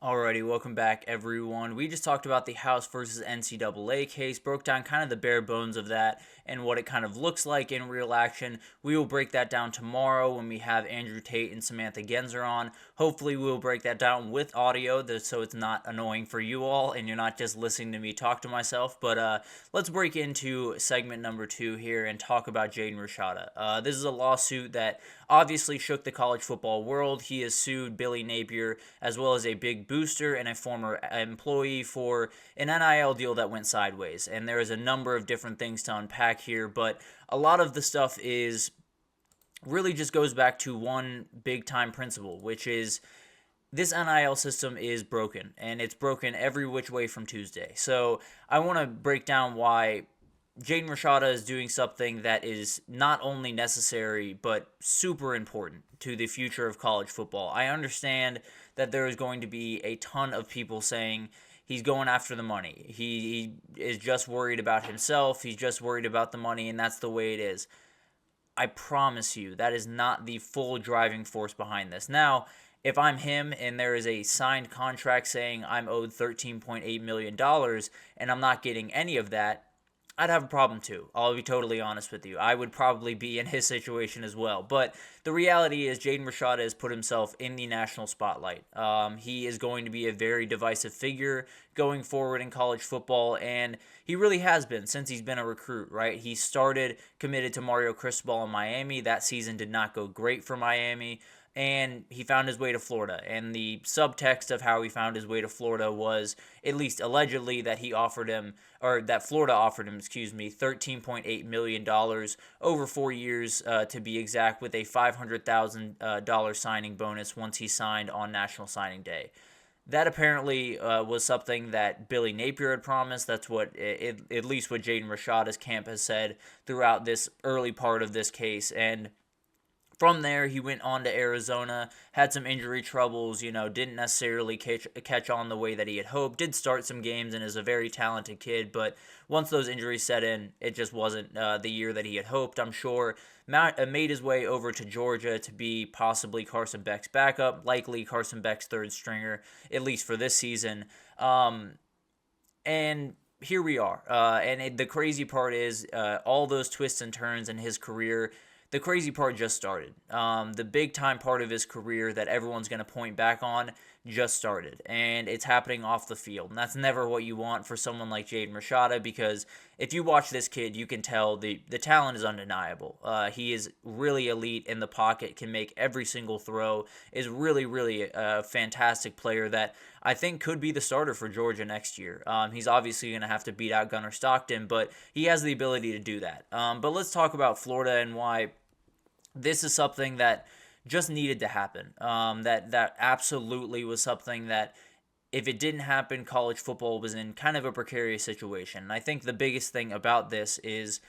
Alrighty, welcome back, everyone. We just talked about the House versus NCAA case, broke down kind of the bare bones of that and what it kind of looks like in real action. We will break that down tomorrow when we have Andrew Tate and Samantha Genzer on. Hopefully, we will break that down with audio so it's not annoying for you all and you're not just listening to me talk to myself. But let's break into segment number 2 here and talk about Jaden Rashada. This is a lawsuit that obviously shook the college football world. He has sued Billy Napier as well as a big booster and a former employee for an NIL deal that went sideways. And there is a number of different things to unpack here, but a lot of the stuff is really just goes back to one big time principle, which is this NIL system is broken, and it's broken every which way from Tuesday. So I want to break down why Jaden Rashada is doing something that is not only necessary but super important to the future of college football. I understand that there is going to be a ton of people saying he's going after the money. He is just worried about himself. He's just worried about the money, and that's the way it is. I promise you, that is not the full driving force behind this. Now, if I'm him and there is a signed contract saying I'm owed $13.8 million and I'm not getting any of that, I'd have a problem too. I'll be totally honest with you. I would probably be in his situation as well. But the reality is Jaden Rashada has put himself in the national spotlight. He is going to be a very divisive figure going forward in college football, and he really has been since he's been a recruit, right? He started committed to Mario Cristobal in Miami. That season did not go great for Miami, and he found his way to Florida. And the subtext of how he found his way to Florida was, at least allegedly, that he offered him, or that Florida offered him, $13.8 million over 4 years, to be exact, with a $500,000 signing bonus once he signed on National Signing Day. That apparently was something that Billy Napier had promised. That's what, at least what Jaden Rashada's camp has said throughout this early part of this case. And from there, he went on to Arizona, had some injury troubles, didn't necessarily catch on the way that he had hoped, did start some games and is a very talented kid, but once those injuries set in, it just wasn't the year that he had hoped, I'm sure. Made his way over to Georgia to be possibly Carson Beck's backup, likely Carson Beck's third stringer, at least for this season. And here we are. The crazy part is all those twists and turns in his career. The crazy part just started. The big time part of his career that everyone's going to point back on just started. And it's happening off the field. And that's never what you want for someone like Jaden Rashada, because if you watch this kid, you can tell the talent is undeniable. He is really elite in the pocket, can make every single throw, is really, really a fantastic player that I think could be the starter for Georgia next year. He's obviously going to have to beat out Gunnar Stockton, but he has the ability to do that. But let's talk about Florida and why this is something that just needed to happen. That absolutely was something that, if it didn't happen, college football was in kind of a precarious situation. And I think the biggest thing about this is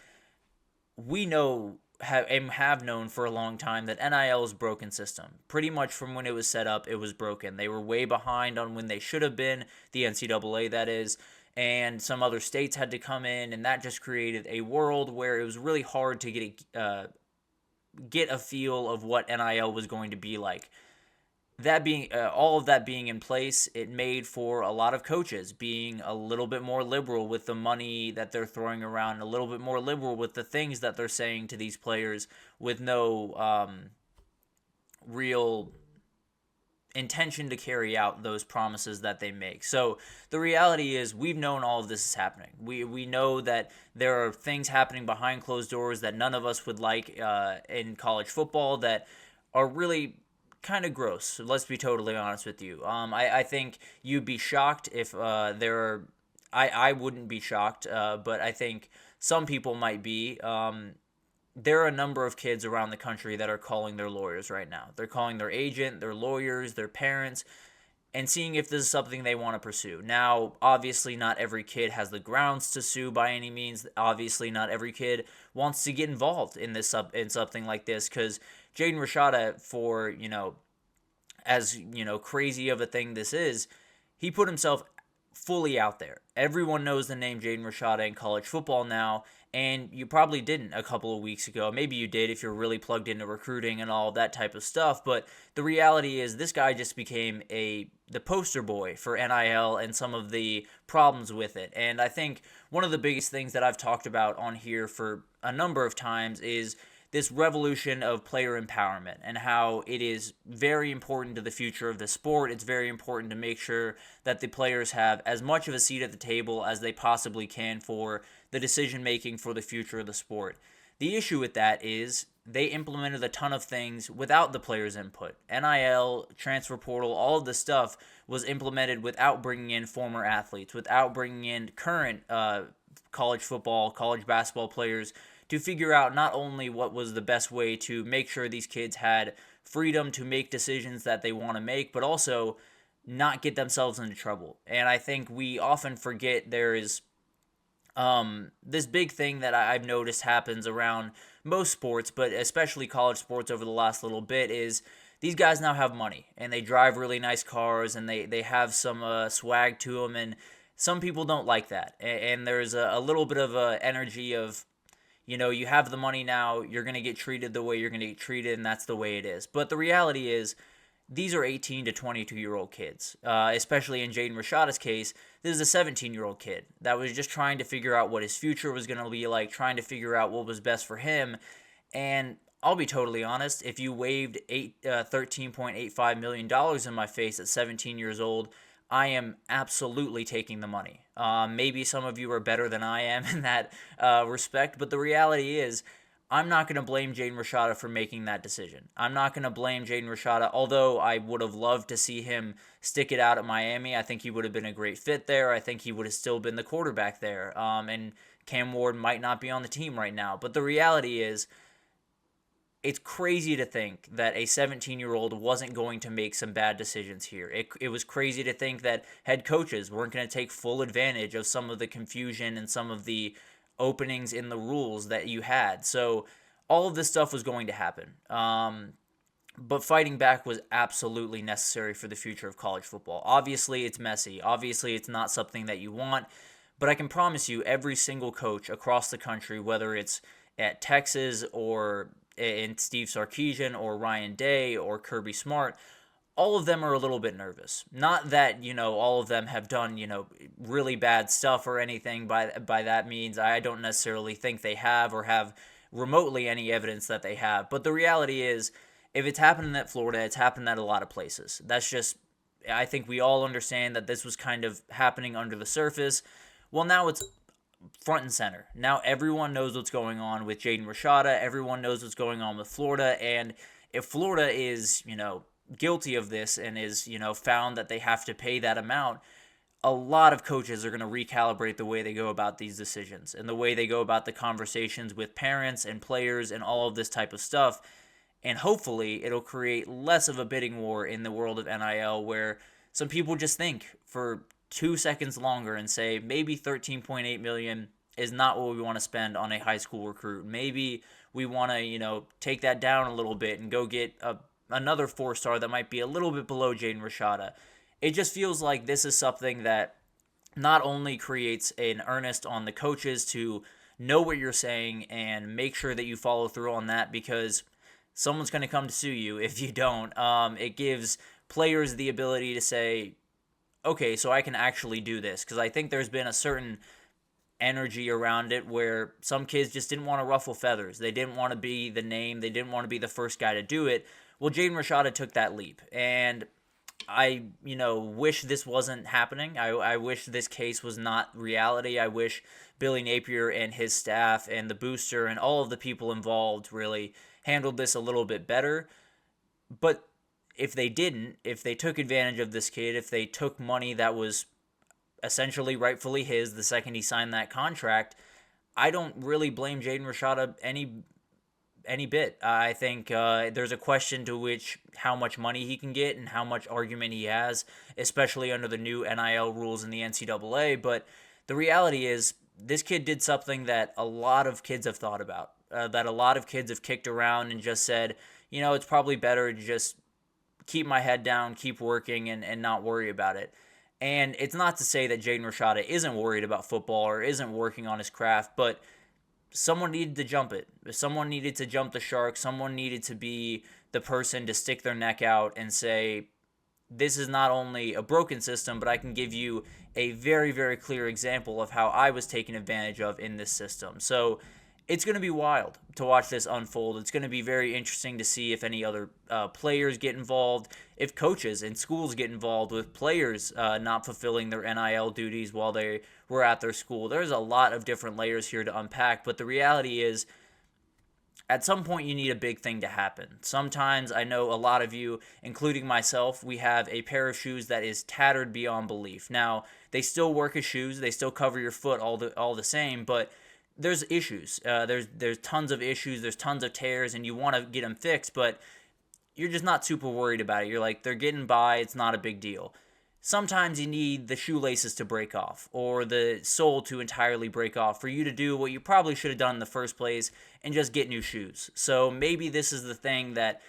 we know have known for a long time that NIL is a broken system. Pretty much from when it was set up, it was broken. They were way behind on when they should have been, the NCAA that is, and some other states had to come in, and that just created a world where it was really hard to get a feel of what NIL was going to be like. That being all of that being in place, it made for a lot of coaches being a little bit more liberal with the money that they're throwing around, a little bit more liberal with the things that they're saying to these players, with no real intention to carry out those promises that they make. So the reality is, we've known all of this is happening. We know that there are things happening behind closed doors that none of us would like in college football that are really kind of gross. So let's be totally honest with you. I think you'd be shocked if there are. I wouldn't be shocked, but I think some people might be. There are a number of kids around the country that are calling their lawyers right now. They're calling their agent, their lawyers, their parents, and seeing if this is something they want to pursue. Now, obviously, not every kid has the grounds to sue by any means. Obviously, not every kid wants to get involved in in something like this, because Jaden Rashada, for as crazy of a thing this is, he put himself fully out there. Everyone knows the name Jaden Rashada in college football now, And you probably didn't a couple of weeks ago. Maybe you did if you're really plugged into recruiting and all that type of stuff. But the reality is this guy just became the poster boy for NIL and some of the problems with it. And I think one of the biggest things that I've talked about on here for a number of times is this revolution of player empowerment and how it is very important to the future of the sport. It's very important to make sure that the players have as much of a seat at the table as they possibly can for the decision making for the future of the sport. The issue with that is they implemented a ton of things without the players' input. NIL, transfer portal, all of this stuff was implemented without bringing in former athletes, without bringing in current college football, college basketball players to figure out not only what was the best way to make sure these kids had freedom to make decisions that they want to make, but also not get themselves into trouble. And I think we often forget there is this big thing that I've noticed happens around most sports, but especially college sports over the last little bit, is these guys now have money and they drive really nice cars and they have some swag to them, and some people don't like that. And there's a little bit of a energy of, you have the money now, you're going to get treated the way you're going to get treated, and that's the way it is. But the reality is, these are 18 to 22-year-old kids. Especially in Jaden Rashada's case, this is a 17-year-old kid that was just trying to figure out what his future was going to be like, trying to figure out what was best for him. And I'll be totally honest, if you waved $13.85 million in my face at 17 years old, I am absolutely taking the money. Maybe some of you are better than I am in that respect, but the reality is I'm not going to blame Jaden Rashada for making that decision. I'm not going to blame Jaden Rashada, although I would have loved to see him stick it out at Miami. I think he would have been a great fit there. I think he would have still been the quarterback there, and Cam Ward might not be on the team right now. But the reality is, it's crazy to think that a 17-year-old wasn't going to make some bad decisions here. It was crazy to think that head coaches weren't going to take full advantage of some of the confusion and some of the openings in the rules that you had. So all of this stuff was going to happen. But fighting back was absolutely necessary for the future of college football. Obviously, it's messy. Obviously, it's not something that you want. But I can promise you, every single coach across the country, whether it's at Texas or in Steve Sarkisian or Ryan Day or Kirby Smart, all of them are a little bit nervous. Not that, all of them have done, really bad stuff or anything by that means. I don't necessarily think they have or have remotely any evidence that they have. But the reality is, if it's happened at Florida, it's happened at a lot of places. That's just, I think we all understand that this was kind of happening under the surface. Well, now it's front and center. Now everyone knows what's going on with Jaden Rashada. Everyone knows what's going on with Florida. And if Florida is, guilty of this and is, found that they have to pay that amount, a lot of coaches are going to recalibrate the way they go about these decisions and the way they go about the conversations with parents and players and all of this type of stuff. And hopefully it'll create less of a bidding war in the world of NIL, where some people just think for 2 seconds longer and say maybe $13.8 million is not what we want to spend on a high school recruit. Maybe we want to, take that down a little bit and go get another 4-star that might be a little bit below Jaden Rashada. It just feels like this is something that not only creates an earnest on the coaches to know what you're saying and make sure that you follow through on that, because someone's going to come to sue you if you don't. It gives players the ability to say, okay, so I can actually do this, because I think there's been a certain energy around it where some kids just didn't want to ruffle feathers. They didn't want to be the name. They didn't want to be the first guy to do it. Well, Jaden Rashada took that leap, and I, wish this wasn't happening. I wish this case was not reality. I wish Billy Napier and his staff and the booster and all of the people involved really handled this a little bit better. But if they didn't, if they took advantage of this kid, if they took money that was essentially rightfully his the second he signed that contract, I don't really blame Jaden Rashada any bit. I think there's a question to which how much money he can get and how much argument he has, especially under the new NIL rules in the NCAA. But the reality is, this kid did something that a lot of kids have thought about, that a lot of kids have kicked around and just said, it's probably better to just keep my head down, keep working, and not worry about it. And it's not to say that Jaden Rashada isn't worried about football or isn't working on his craft, but someone needed to jump it. Someone needed to jump the shark. Someone needed to be the person to stick their neck out and say, this is not only a broken system, but I can give you a very, very clear example of how I was taken advantage of in this system. So it's going to be wild to watch this unfold. It's going to be very interesting to see if any other players get involved, if coaches and schools get involved with players not fulfilling their NIL duties while they were at their school. There's a lot of different layers here to unpack, but the reality is, at some point you need a big thing to happen. Sometimes, I know a lot of you, including myself, we have a pair of shoes that is tattered beyond belief. Now, they still work as shoes, they still cover your foot all the same, but there's issues. There's tons of issues, there's tons of tears, and you want to get them fixed, but you're just not super worried about it. You're like, they're getting by, it's not a big deal. Sometimes you need the shoelaces to break off or the sole to entirely break off for you to do what you probably should have done in the first place and just get new shoes. So maybe this is the thing that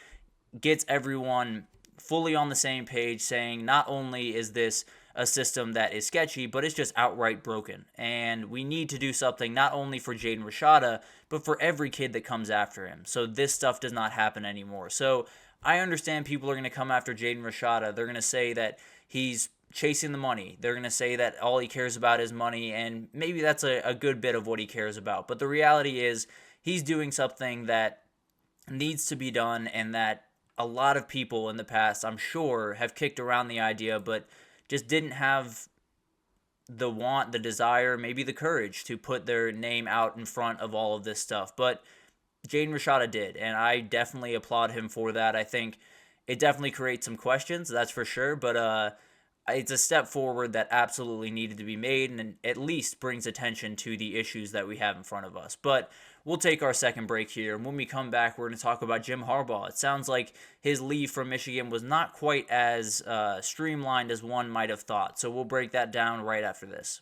gets everyone fully on the same page, saying not only is this a system that is sketchy, but it's just outright broken. And we need to do something not only for Jaden Rashada, but for every kid that comes after him. So this stuff does not happen anymore. So I understand people are going to come after Jaden Rashada. They're going to say that he's chasing the money. They're going to say that all he cares about is money, and maybe that's a good bit of what he cares about. But the reality is he's doing something that needs to be done, and that a lot of people in the past, I'm sure, have kicked around the idea, but just didn't have the want, the desire, maybe the courage to put their name out in front of all of this stuff. But Jaden Rashada did, and I definitely applaud him for that. I think it definitely creates some questions, that's for sure, but it's a step forward that absolutely needed to be made, and at least brings attention to the issues that we have in front of us. But we'll take our second break here, and when we come back, we're going to talk about Jim Harbaugh. It sounds like his leave from Michigan was not quite as streamlined as one might have thought, so we'll break that down right after this.